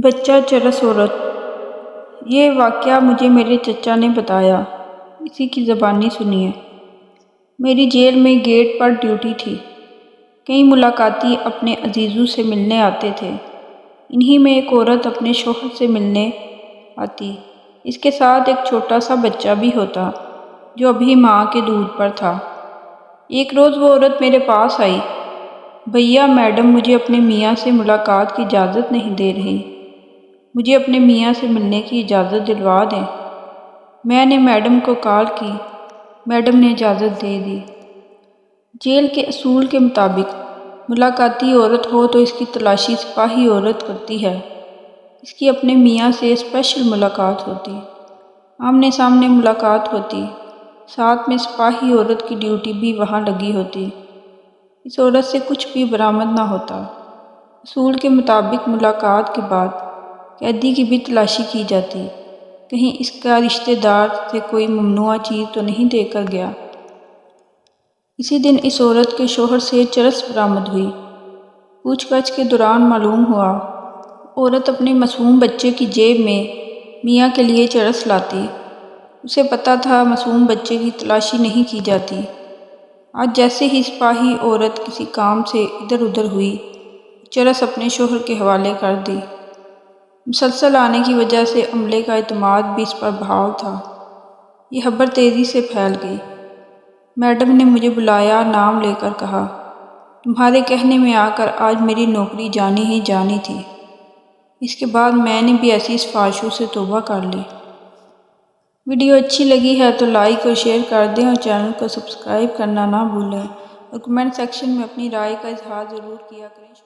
بچہ چرس عورت۔ یہ واقعہ مجھے میرے چچا نے بتایا، اسی کی زبانی سنیے۔ میری جیل میں گیٹ پر ڈیوٹی تھی۔ کئی ملاقاتی اپنے عزیزوں سے ملنے آتے تھے۔ انہی میں ایک عورت اپنے شوہر سے ملنے آتی۔ اس کے ساتھ ایک چھوٹا سا بچہ بھی ہوتا جو ابھی ماں کے دودھ پر تھا۔ ایک روز وہ عورت میرے پاس آئی، بھیا میڈم مجھے اپنے میاں سے ملاقات کی اجازت نہیں دے رہی، مجھے اپنے میاں سے ملنے کی اجازت دلوا دیں۔ میں نے میڈم کو کال کی، میڈم نے اجازت دے دی۔ جیل کے اصول کے مطابق ملاقاتی عورت ہو تو اس کی تلاشی سپاہی عورت کرتی ہے۔ اس کی اپنے میاں سے اسپیشل ملاقات ہوتی، آمنے سامنے ملاقات ہوتی، ساتھ میں سپاہی عورت کی ڈیوٹی بھی وہاں لگی ہوتی۔ اس عورت سے کچھ بھی برآمد نہ ہوتا۔ اصول کے مطابق ملاقات کے بعد قیدی کی بھی تلاشی کی جاتی، کہیں اس کا رشتہ دار سے کوئی ممنوعہ چیز تو نہیں دے کر گیا۔ اسی دن اس عورت کے شوہر سے چرس برآمد ہوئی۔ پوچھ گچھ کے دوران معلوم ہوا، عورت اپنے معصوم بچے کی جیب میں میاں کے لیے چرس لاتی۔ اسے پتہ تھا معصوم بچے کی تلاشی نہیں کی جاتی۔ آج جیسے ہی سپاہی عورت کسی کام سے ادھر ادھر ہوئی، چرس اپنے شوہر کے حوالے کر دی۔ مسلسل آنے کی وجہ سے عملے کا اعتماد بھی اس پر بحال تھا۔ یہ خبر تیزی سے پھیل گئی۔ میڈم نے مجھے بلایا، نام لے کر کہا، تمہارے کہنے میں آ کر آج میری نوکری جانی ہی جانی تھی۔ اس کے بعد میں نے بھی ایسی سفارشوں سے توبہ کر لی۔ ویڈیو اچھی لگی ہے تو لائک اور شیئر کر دیں اور چینل کو سبسکرائب کرنا نہ بھولیں اور کمنٹ سیکشن میں اپنی رائے کا اظہار ضرور کیا کریں۔